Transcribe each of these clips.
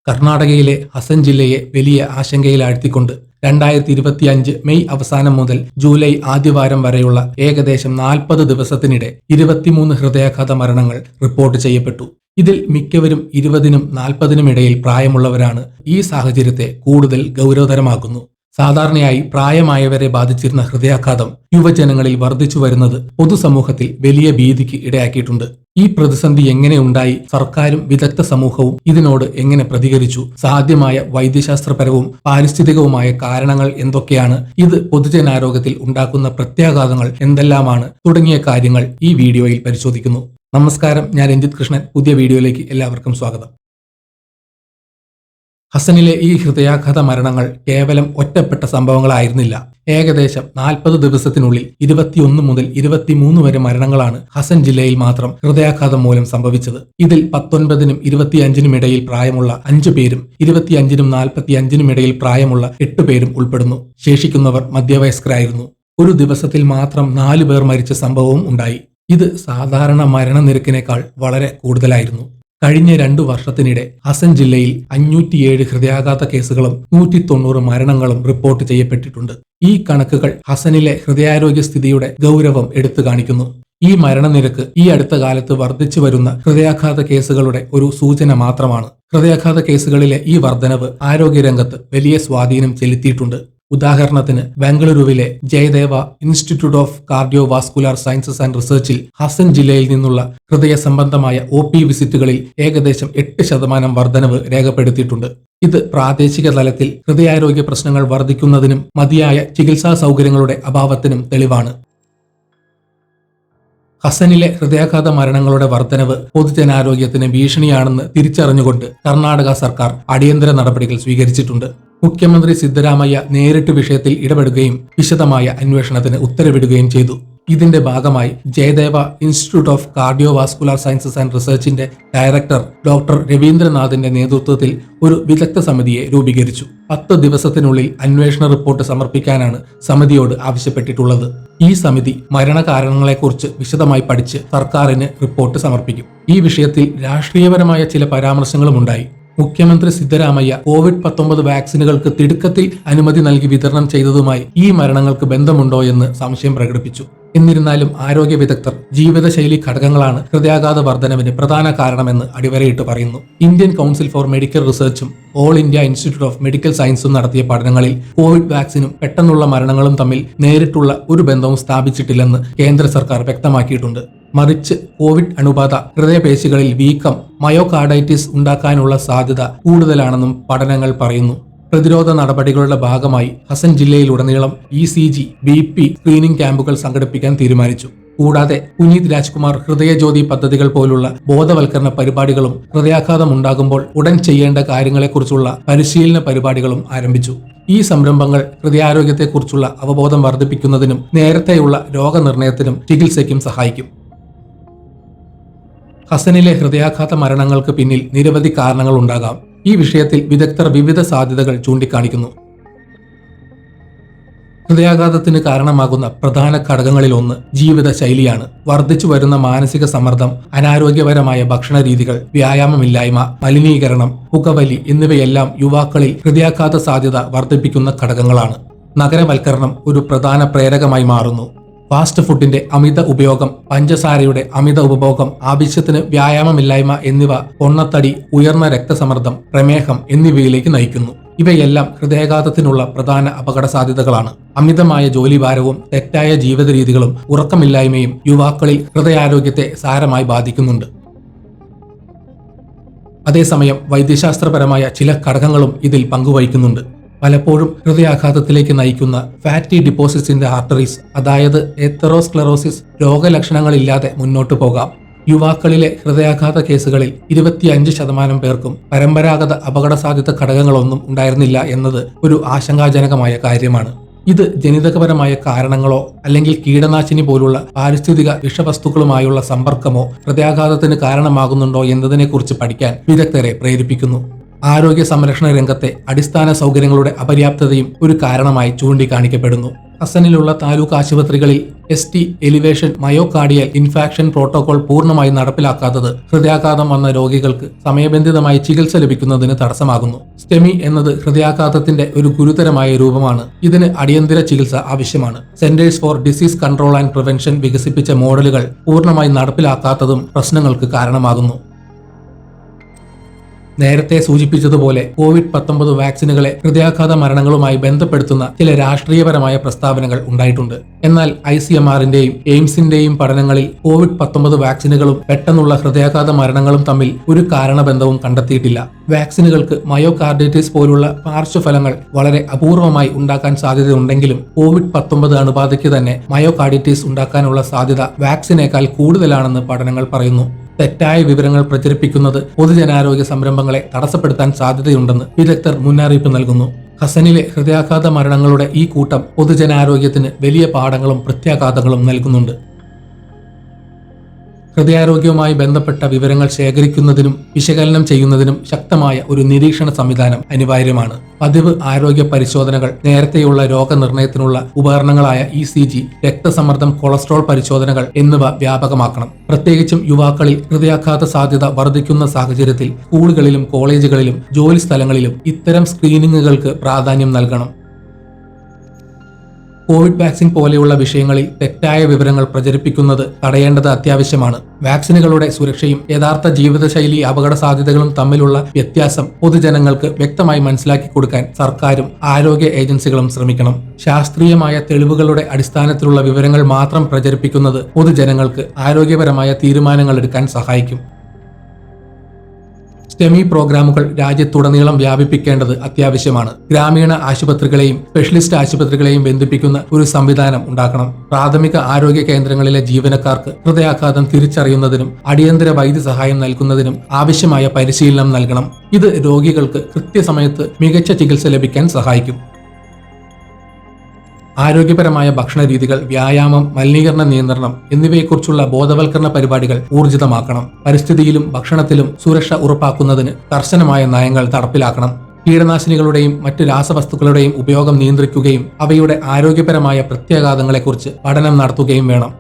കർണാടകയിലെ ഹസൻ ജില്ലയെ വലിയ ആശങ്കയിലാഴ്ത്തിക്കൊണ്ട് 2025 മെയ് അവസാനം മുതൽ ജൂലൈ ആദ്യവാരം വരെയുള്ള ഏകദേശം 40 ദിവസത്തിനിടെ 23 ഹൃദയാഘാത മരണങ്ങൾ റിപ്പോർട്ട് ചെയ്യപ്പെട്ടു. ഇതിൽ മിക്കവരും 20നും 40നും ഇടയിൽ പ്രായമുള്ളവരാണ്. ഈ സാഹചര്യത്തെ കൂടുതൽ ഗൗരവതരമാക്കുന്നു. സാധാരണയായി പ്രായമായവരെ ബാധിച്ചിരുന്ന ഹൃദയാഘാതം യുവജനങ്ങളിൽ വർദ്ധിച്ചു വരുന്നത് പൊതുസമൂഹത്തിൽ വലിയ ഭീതിക്ക് ഇടയാക്കിയിട്ടുണ്ട്. ഈ പ്രതിസന്ധി എങ്ങനെ ഉണ്ടായി? സർക്കാരും വിദഗ്ധ സമൂഹവും ഇതിനോട് എങ്ങനെ പ്രതികരിച്ചു? സാധ്യമായ വൈദ്യശാസ്ത്രപരവും പാരിസ്ഥിതികവുമായ കാരണങ്ങൾ എന്തൊക്കെയാണ്? ഇത് പൊതുജനാരോഗ്യത്തിൽ ഉണ്ടാക്കുന്ന പ്രത്യാഘാതങ്ങൾ എന്തെല്ലാമാണ്? തുടങ്ങിയ കാര്യങ്ങൾ ഈ വീഡിയോയിൽ പരിശോധിക്കുന്നു. നമസ്കാരം, ഞാൻ രഞ്ജിത്ത് കൃഷ്ണൻ. പുതിയ വീഡിയോയിലേക്ക് എല്ലാവർക്കും സ്വാഗതം. ഹസനിലെ ഈ ഹൃദയാഘാത മരണങ്ങൾ കേവലം ഒറ്റപ്പെട്ട സംഭവങ്ങളായിരുന്നില്ല. ഏകദേശം 40 ദിവസത്തിനുള്ളിൽ 21 മുതൽ 23 വരെ മരണങ്ങളാണ് ഹസൻ ജില്ലയിൽ മാത്രം ഹൃദയാഘാതം മൂലം സംഭവിച്ചത്. ഇതിൽ 19നും 25നും ഇടയിൽ പ്രായമുള്ള 5 പേരും 25നും 45നും ഇടയിൽ പ്രായമുള്ള 8 പേരും ഉൾപ്പെടുന്നു. ശേഷിക്കുന്നവർ മധ്യവയസ്കരായിരുന്നു. ഒരു ദിവസത്തിൽ മാത്രം 4 പേർ മരിച്ച സംഭവവും ഉണ്ടായി. ഇത് സാധാരണ മരണനിരക്കിനേക്കാൾ വളരെ കൂടുതലായിരുന്നു. കഴിഞ്ഞ 2 വർഷത്തിനിടെ ഹസൻ ജില്ലയിൽ 507 ഹൃദയാഘാത കേസുകളും 190 മരണങ്ങളും റിപ്പോർട്ട് ചെയ്യപ്പെട്ടിട്ടുണ്ട്. ഈ കണക്കുകൾ ഹസനിലെ ഹൃദയാരോഗ്യ സ്ഥിതിയുടെ ഗൗരവം എടുത്തു കാണിക്കുന്നു. ഈ മരണനിരക്ക് ഈ അടുത്ത കാലത്ത് വർദ്ധിച്ചു വരുന്ന ഹൃദയാഘാത കേസുകളുടെ ഒരു സൂചന മാത്രമാണ്. ഹൃദയാഘാത കേസുകളിലെ ഈ വർധനവ് ആരോഗ്യരംഗത്ത് വലിയ സ്വാധീനം ചെലുത്തിയിട്ടുണ്ട്. ഉദാഹരണത്തിന് ബംഗളൂരുവിലെ Jayadeva institute of cardiovascular sciences and റിസർച്ചിൽ ഹസൻ ജില്ലയിൽ നിന്നുള്ള ഹൃദയ സംബന്ധമായ OP വിസിറ്റുകളിൽ ഏകദേശം 8% വർധനവ് രേഖപ്പെടുത്തിയിട്ടുണ്ട്. ഇത് പ്രാദേശിക തലത്തിൽ ഹൃദയാരോഗ്യ പ്രശ്നങ്ങൾ വർദ്ധിക്കുന്നതിനും മതിയായ ചികിത്സാ സൗകര്യങ്ങളുടെ അഭാവത്തിനും തെളിവാണ്. ഹസനിലെ ഹൃദയാഘാത മരണങ്ങളുടെ വർധനവ് പൊതുജനാരോഗ്യത്തിന് ഭീഷണിയാണെന്ന് തിരിച്ചറിഞ്ഞുകൊണ്ട് കർണാടക സർക്കാർ അടിയന്തര നടപടികൾ സ്വീകരിച്ചിട്ടുണ്ട്. മുഖ്യമന്ത്രി സിദ്ധരാമയ്യ നേരിട്ട് വിഷയത്തിൽ ഇടപെടുകയും വിശദമായ അന്വേഷണത്തിന് ഉത്തരവിടുകയും ചെയ്തു. ഇതിന്റെ ഭാഗമായി Jayadeva institute of cardiovascular sciences and റിസർച്ചിന്റെ ഡയറക്ടർ ഡോക്ടർ രവീന്ദ്രനാഥിന്റെ നേതൃത്വത്തിൽ ഒരു വിദഗ്ധ സമിതിയെ രൂപീകരിച്ചു. 10 ദിവസത്തിനുള്ളിൽ അന്വേഷണ റിപ്പോർട്ട് സമർപ്പിക്കാനാണ് സമിതിയോട് ആവശ്യപ്പെട്ടിട്ടുള്ളത്. ഈ സമിതി മരണകാരണങ്ങളെക്കുറിച്ച് വിശദമായി പഠിച്ച് സർക്കാരിന് റിപ്പോർട്ട് സമർപ്പിക്കും. ഈ വിഷയത്തിൽ രാഷ്ട്രീയപരമായ ചില പരാമർശങ്ങളും ഉണ്ടായി. മുഖ്യമന്ത്രി സിദ്ധരാമയ്യ COVID-19 വാക്സിനുകൾക്ക് തിടുക്കത്തിൽ അനുമതി നൽകി വിതരണം ചെയ്തതുമായി ഈ മരണങ്ങൾക്ക് ബന്ധമുണ്ടോ എന്ന് സംശയം പ്രകടിപ്പിച്ചു. എന്നിരുന്നാലും ആരോഗ്യ വിദഗ്ധർ ജീവിതശൈലി ഘടകങ്ങളാണ് ഹൃദയാഘാത വർധനവിന് പ്രധാന കാരണമെന്ന് അടിവരയിട്ട് പറയുന്നു. ഇന്ത്യൻ കൗൺസിൽ ഫോർ മെഡിക്കൽ റിസർച്ചും all India institute of medical സയൻസും നടത്തിയ പഠനങ്ങളിൽ കോവിഡ് വാക്സിനും പെട്ടെന്നുള്ള മരണങ്ങളും തമ്മിൽ നേരിട്ടുള്ള ഒരു ബന്ധവും സ്ഥാപിച്ചിട്ടില്ലെന്ന് കേന്ദ്ര സർക്കാർ വ്യക്തമാക്കിയിട്ടുണ്ട്. മറിച്ച് കോവിഡ് അണുബാധ ഹൃദയപേശികളിൽ വീക്കം, മയോകാർഡൈറ്റിസ് ഉണ്ടാക്കാനുള്ള സാധ്യത കൂടുതലാണെന്നും പഠനങ്ങൾ പറയുന്നു. പ്രതിരോധ നടപടികളുടെ ഭാഗമായി ഹസൻ ജില്ലയിലുടനീളം ECG, BP സ്ക്രീനിംഗ് ക്യാമ്പുകൾ സംഘടിപ്പിക്കാൻ തീരുമാനിച്ചു. കൂടാതെ പുനീത് രാജ്കുമാർ ഹൃദയജ്യോതി പദ്ധതികൾ പോലുള്ള ബോധവൽക്കരണ പരിപാടികളും ഹൃദയാഘാതം ഉണ്ടാകുമ്പോൾ ഉടൻ ചെയ്യേണ്ട കാര്യങ്ങളെക്കുറിച്ചുള്ള പരിശീലന പരിപാടികളും ആരംഭിച്ചു. ഈ സംരംഭങ്ങൾ ഹൃദയാരോഗ്യത്തെക്കുറിച്ചുള്ള അവബോധം വർദ്ധിപ്പിക്കുന്നതിനും നേരത്തെയുള്ള രോഗനിർണയത്തിനും ചികിത്സയ്ക്കും സഹായിക്കും. ഹസനിലെ ഹൃദയാഘാത മരണങ്ങൾക്ക് പിന്നിൽ നിരവധി കാരണങ്ങൾ ഉണ്ടാകാം. ഈ വിഷയത്തിൽ വിദഗ്ധർ വിവിധ സാധ്യതകൾ ചൂണ്ടിക്കാണിക്കുന്നു. ഹൃദയാഘാതത്തിന് കാരണമാകുന്ന പ്രധാന ഘടകങ്ങളിലൊന്ന് ജീവിതശൈലിയാണ്. വർദ്ധിച്ചു വരുന്ന മാനസിക സമ്മർദ്ദം, അനാരോഗ്യപരമായ ഭക്ഷണ രീതികൾ, വ്യായാമമില്ലായ്മ, മലിനീകരണം, പുകവലി എന്നിവയെല്ലാം യുവാക്കളിൽ ഹൃദയാഘാത സാധ്യത വർദ്ധിപ്പിക്കുന്ന ഘടകങ്ങളാണ്. നഗരവൽക്കരണം ഒരു പ്രധാന പ്രേരകമായി മാറുന്നു. ഫാസ്റ്റ് ഫുഡിന്റെ അമിത ഉപയോഗം, പഞ്ചസാരയുടെ അമിത ഉപഭോഗം, ആവശ്യത്തിന് വ്യായാമമില്ലായ്മ എന്നിവ പൊണ്ണത്തടി, ഉയർന്ന രക്തസമ്മർദ്ദം, പ്രമേഹം എന്നിവയിലേക്ക് നയിക്കുന്നു. ഇവയെല്ലാം ഹൃദയാഘാതത്തിനുള്ള പ്രധാന അപകട സാധ്യതകളാണ്. അമിതമായ ജോലിഭാരവും തെറ്റായ ജീവിത രീതികളും ഉറക്കമില്ലായ്മയും യുവാക്കളിൽ ഹൃദയാരോഗ്യത്തെ സാരമായി ബാധിക്കുന്നുണ്ട്. അതേസമയം വൈദ്യശാസ്ത്രപരമായ ചില ഘടകങ്ങളും ഇതിൽ പങ്കുവഹിക്കുന്നുണ്ട്. പലപ്പോഴും ഹൃദയാഘാതത്തിലേക്ക് നയിക്കുന്ന fatty deposits in the arteries, അതായത് എത്തറോസ്ക്ലെറോസിസ്, രോഗലക്ഷണങ്ങളില്ലാതെ മുന്നോട്ടു പോകാം. യുവാക്കളിലെ ഹൃദയാഘാത കേസുകളിൽ 25% പേർക്കും പരമ്പരാഗത അപകട സാധ്യത ഘടകങ്ങളൊന്നും ഉണ്ടായിരുന്നില്ല എന്നത് ഒരു ആശങ്കാജനകമായ കാര്യമാണ്. ഇത് ജനിതകപരമായ കാരണങ്ങളോ അല്ലെങ്കിൽ കീടനാശിനി പോലുള്ള പാരിസ്ഥിതിക വിഷവസ്തുക്കളുമായുള്ള സമ്പർക്കമോ ഹൃദയാഘാതത്തിന് കാരണമാകുന്നുണ്ടോ എന്നതിനെക്കുറിച്ച് പഠിക്കാൻ വിദഗ്ധരെ പ്രേരിപ്പിക്കുന്നു. ആരോഗ്യ സംരക്ഷണ രംഗത്തെ അടിസ്ഥാന സൗകര്യങ്ങളുടെ അപര്യാപ്തതയും ഒരു കാരണമായി ചൂണ്ടിക്കാണിക്കപ്പെടുന്നു. ഹസനിലുള്ള താലൂക്ക് ആശുപത്രികളിൽ ST elevation myocardial infarction protocol പൂർണ്ണമായി നടപ്പിലാക്കാത്തത് ഹൃദയാഘാതം വന്ന രോഗികൾക്ക് സമയബന്ധിതമായി ചികിത്സ ലഭിക്കുന്നതിന് തടസ്സമാകുന്നു. സ്റ്റെമി എന്നത് ഹൃദയാഘാതത്തിന്റെ ഒരു ഗുരുതരമായ രൂപമാണ്. ഇതിന് അടിയന്തര ചികിത്സ ആവശ്യമാണ്. Centres four disease control and prevention വികസിപ്പിച്ച മോഡലുകൾ പൂർണ്ണമായി നടപ്പിലാക്കാത്തതും പ്രശ്നങ്ങൾക്ക് കാരണമാകുന്നു. നേരത്തെ സൂചിപ്പിച്ചതുപോലെ COVID-19 വാക്സിനുകളെ ഹൃദയാഘാത മരണങ്ങളുമായി ബന്ധപ്പെടുത്തുന്ന ചില രാഷ്ട്രീയപരമായ പ്രസ്താവനകൾ ഉണ്ടായിട്ടുണ്ട്. എന്നാൽ ICMRന്റെയും എയിംസിന്റെയും പഠനങ്ങളിൽ COVID-19 വാക്സിനുകളും പെട്ടെന്നുള്ള ഹൃദയാഘാത മരണങ്ങളും തമ്മിൽ ഒരു കാരണബന്ധവും കണ്ടെത്തിയിട്ടില്ല. വാക്സിനുകൾക്ക് മയോകാർഡൈറ്റിസ് പോലുള്ള പാർശ്വഫലങ്ങൾ വളരെ അപൂർവമായി ഉണ്ടാക്കാൻ സാധ്യതയുണ്ടെങ്കിലും COVID-19 അണുബാധയ്ക്ക് തന്നെ മയോകാർഡൈറ്റിസ് ഉണ്ടാക്കാനുള്ള സാധ്യത വാക്സിനേക്കാൾ കൂടുതലാണെന്ന് പഠനങ്ങൾ പറയുന്നു. തെറ്റായ വിവരങ്ങൾ പ്രചരിപ്പിക്കുന്നത് പൊതുജനാരോഗ്യ സംരംഭങ്ങളെ തടസ്സപ്പെടുത്താൻ സാധ്യതയുണ്ടെന്ന് വിദഗ്ധർ മുന്നറിയിപ്പ് നൽകുന്നു. ഹസനിലെ ഹൃദയാഘാത മരണങ്ങളുടെ ഈ കൂട്ടം പൊതുജനാരോഗ്യത്തിന് വലിയ പാഠങ്ങളും പ്രത്യാഘാതങ്ങളും നൽകുന്നുണ്ട്. ഹൃദയാരോഗ്യവുമായി ബന്ധപ്പെട്ട വിവരങ്ങൾ ശേഖരിക്കുന്നതിനും വിശകലനം ചെയ്യുന്നതിനും ശക്തമായ ഒരു നിരീക്ഷണ സംവിധാനം അനിവാര്യമാണ്. പതിവ് ആരോഗ്യ പരിശോധനകൾ, നേരത്തെയുള്ള രോഗനിർണയത്തിനുള്ള ഉപകരണങ്ങളായ ECG, രക്തസമ്മർദ്ദം, കൊളസ്ട്രോൾ പരിശോധനകൾ എന്നിവ വ്യാപകമാക്കണം. പ്രത്യേകിച്ചും യുവാക്കളിൽ ഹൃദയാഘാത സാധ്യത വർദ്ധിക്കുന്ന സാഹചര്യത്തിൽ സ്കൂളുകളിലും കോളേജുകളിലും ജോലി സ്ഥലങ്ങളിലും ഇത്തരം സ്ക്രീനിങ്ങുകൾക്ക് പ്രാധാന്യം നൽകണം. കോവിഡ് വാക്സിൻ പോലെയുള്ള വിഷയങ്ങളിൽ തെറ്റായ വിവരങ്ങൾ പ്രചരിപ്പിക്കുന്നത് തടയേണ്ടത് അത്യാവശ്യമാണ്. വാക്സിനുകളുടെ സുരക്ഷയും യഥാർത്ഥ ജീവിതശൈലി അപകട സാധ്യതകളും തമ്മിലുള്ള വ്യത്യാസം പൊതുജനങ്ങൾക്ക് വ്യക്തമായി മനസ്സിലാക്കി കൊടുക്കാൻ സർക്കാരും ആരോഗ്യ ഏജൻസികളും ശ്രമിക്കണം. ശാസ്ത്രീയമായ തെളിവുകളുടെ അടിസ്ഥാനത്തിലുള്ള വിവരങ്ങൾ മാത്രം പ്രചരിപ്പിക്കുന്നത് പൊതുജനങ്ങൾക്ക് ആരോഗ്യപരമായ തീരുമാനങ്ങൾ എടുക്കാൻ സഹായിക്കും. സ്റ്റെമി പ്രോഗ്രാമുകൾ രാജ്യത്തുടനീളം വ്യാപിപ്പിക്കേണ്ടത് അത്യാവശ്യമാണ്. ഗ്രാമീണ ആശുപത്രികളെയും സ്പെഷ്യലിസ്റ്റ് ആശുപത്രികളെയും ബന്ധിപ്പിക്കുന്ന ഒരു സംവിധാനം ഉണ്ടാക്കണം. പ്രാഥമിക ആരോഗ്യ കേന്ദ്രങ്ങളിലെ ജീവനക്കാർക്ക് ഹൃദയാഘാതം തിരിച്ചറിയുന്നതിനും അടിയന്തര വൈദ്യസഹായം നൽകുന്നതിനും ആവശ്യമായ പരിശീലനം നൽകണം. ഇത് രോഗികൾക്ക് കൃത്യസമയത്ത് മികച്ച ചികിത്സ ലഭിക്കാൻ സഹായിക്കും. ആരോഗ്യപരമായ ഭക്ഷണ രീതികൾ, വ്യായാമം, മലിനീകരണ നിയന്ത്രണം എന്നിവയെക്കുറിച്ചുള്ള ബോധവൽക്കരണ പരിപാടികൾ ഊർജിതമാക്കണം. പരിസ്ഥിതിയിലും ഭക്ഷണത്തിലും സുരക്ഷ ഉറപ്പാക്കുന്നതിന് കർശനമായ നയങ്ങൾ നടപ്പിലാക്കണം. കീടനാശിനികളുടെയും മറ്റ് രാസവസ്തുക്കളുടെയും ഉപയോഗം നിയന്ത്രിക്കുകയും അവയുടെ ആരോഗ്യപരമായ പ്രത്യാഘാതങ്ങളെക്കുറിച്ച് പഠനം നടത്തുകയും വേണം.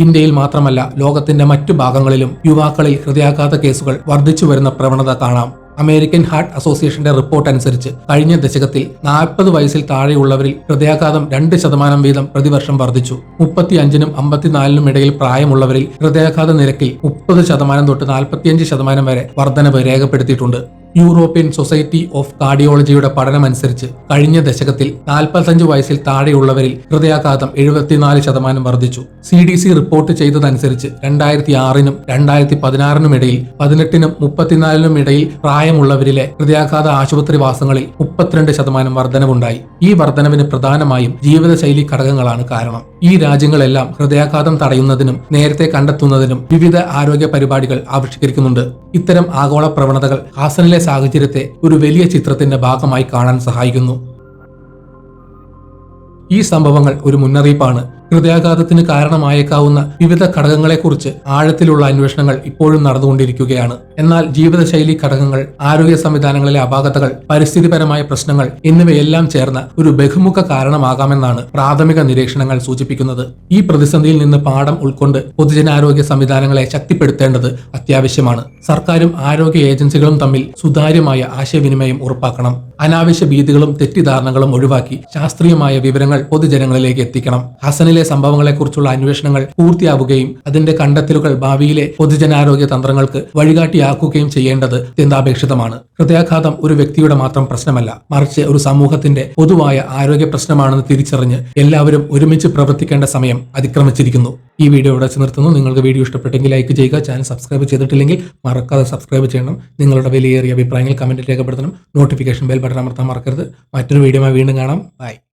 ഇന്ത്യയിൽ മാത്രമല്ല, ലോകത്തിന്റെ മറ്റു ഭാഗങ്ങളിലും യുവാക്കളിൽ ഹൃദയാഘാത കേസുകൾ വർദ്ധിച്ചു വരുന്ന പ്രവണത കാണാം. അമേരിക്കൻ ഹാർട്ട് അസോസിയേഷന്റെ റിപ്പോർട്ട് അനുസരിച്ച് കഴിഞ്ഞ ദശകത്തിൽ 40 വയസ്സിൽ താഴെയുള്ളവരിൽ ഹൃദയാഘാതം 2% വീതം പ്രതിവർഷം വർദ്ധിച്ചു. 35-നും 54-നും ഇടയിൽ പ്രായമുള്ളവരിൽ ഹൃദയാഘാത നിരക്കിൽ 30% തൊട്ട് 45% വരെ വർധനവ് രേഖപ്പെടുത്തിയിട്ടുണ്ട്. യൂറോപ്യൻ സൊസൈറ്റി ഓഫ് കാർഡിയോളജിയുടെ പഠനമനുസരിച്ച് കഴിഞ്ഞ ദശകത്തിൽ 45 വയസ്സിൽ താഴെയുള്ളവരിൽ ഹൃദയാഘാതം 74% വർദ്ധിച്ചു. CDC റിപ്പോർട്ട് ചെയ്തതനുസരിച്ച് 2006-നും 2016-നും ഇടയിൽ 18-നും 34-നും ഇടയിൽ പ്രായമുള്ളവരിലെ ഹൃദയാഘാത ആശുപത്രിവാസങ്ങളിൽ 32% വർധനവുണ്ടായി. ഈ വർധനവിന് പ്രധാനമായും ജീവിതശൈലി ഘടകങ്ങളാണ് കാരണം. ഈ രാജ്യങ്ങളെല്ലാം ഹൃദയാഘാതം തടയുന്നതിനും നേരത്തെ കണ്ടെത്തുന്നതിനും വിവിധ ആരോഗ്യ പരിപാടികൾ ആവിഷ്കരിക്കുന്നുണ്ട്. ഇത്തരം ആഗോള പ്രവണതകൾ ഹാസനിലെ സാഹചര്യത്തെ ഒരു വലിയ ചിത്രത്തിന്റെ ഭാഗമായി കാണാൻ സഹായിക്കുന്നു. ഈ സംഭവങ്ങൾ ഒരു മുന്നറിയിപ്പാണ്. ഹൃദയാഘാതത്തിന് കാരണമായേക്കാവുന്ന വിവിധ ഘടകങ്ങളെക്കുറിച്ച് ആഴത്തിലുള്ള അന്വേഷണങ്ങൾ ഇപ്പോഴും നടന്നുകൊണ്ടിരിക്കുകയാണ്. എന്നാൽ ജീവിതശൈലി ഘടകങ്ങൾ, ആരോഗ്യ സംവിധാനങ്ങളിലെ അപാകതകൾ, പരിസ്ഥിതിപരമായ പ്രശ്നങ്ങൾ എന്നിവയെല്ലാം ചേർന്ന ഒരു ബഹുമുഖ കാരണമാകാമെന്നാണ് പ്രാഥമിക നിരീക്ഷണങ്ങൾ സൂചിപ്പിക്കുന്നത്. ഈ പ്രതിസന്ധിയിൽ നിന്ന് പാഠം ഉൾക്കൊണ്ട് പൊതുജനാരോഗ്യ സംവിധാനങ്ങളെ ശക്തിപ്പെടുത്തേണ്ടത് അത്യാവശ്യമാണ്. സർക്കാരും ആരോഗ്യ ഏജൻസികളും തമ്മിൽ സുതാര്യമായ ആശയവിനിമയം ഉറപ്പാക്കണം. അനാവശ്യ ഭീതികളും തെറ്റിദ്ധാരണകളും ഒഴിവാക്കി ശാസ്ത്രീയമായ വിവരങ്ങൾ പൊതുജനങ്ങളിലേക്ക് എത്തിക്കണം. ഹസനിലെ സംഭവങ്ങളെക്കുറിച്ചുള്ള അന്വേഷണങ്ങൾ പൂർത്തിയാവുകയും അതിന്റെ കണ്ടെത്തലുകൾ ഭാവിയിലെ പൊതുജനാരോഗ്യ തന്ത്രങ്ങൾക്ക് വഴികാട്ടിയാക്കുകയും ചെയ്യേണ്ടത് അത്യന്താപേക്ഷിതമാണ്. ഹൃദയാഘാതം ഒരു വ്യക്തിയുടെ മാത്രം പ്രശ്നമല്ല, മറിച്ച് ഒരു സമൂഹത്തിന്റെ പൊതുവായ ആരോഗ്യ പ്രശ്നമാണെന്ന് തിരിച്ചറിഞ്ഞ് എല്ലാവരും ഒരുമിച്ച് പ്രവർത്തിക്കേണ്ട സമയം അതിക്രമിച്ചിരിക്കുന്നു. ഈ വീഡിയോ ഇവിടെ വെച്ച് നിർത്തുന്നു. നിങ്ങൾക്ക് വീഡിയോ ഇഷ്ടപ്പെട്ടെങ്കിൽ ലൈക്ക് ചെയ്യുക. ചാനൽ സബ്സ്ക്രൈബ് ചെയ്തിട്ടില്ലെങ്കിൽ മറക്കാതെ സബ്സ്ക്രൈബ് ചെയ്യണം. നിങ്ങളുടെ വിലയേറിയ അഭിപ്രായങ്ങൾ കമന്റിൽ രേഖപ്പെടുത്തണം. നോട്ടിഫിക്കേഷൻ ബെൽ ബട്ടൺ അമർത്താൻ മറക്കരുത്. മറ്റൊരു വീഡിയോയുമായി വീണ്ടും കാണാം. ബൈ.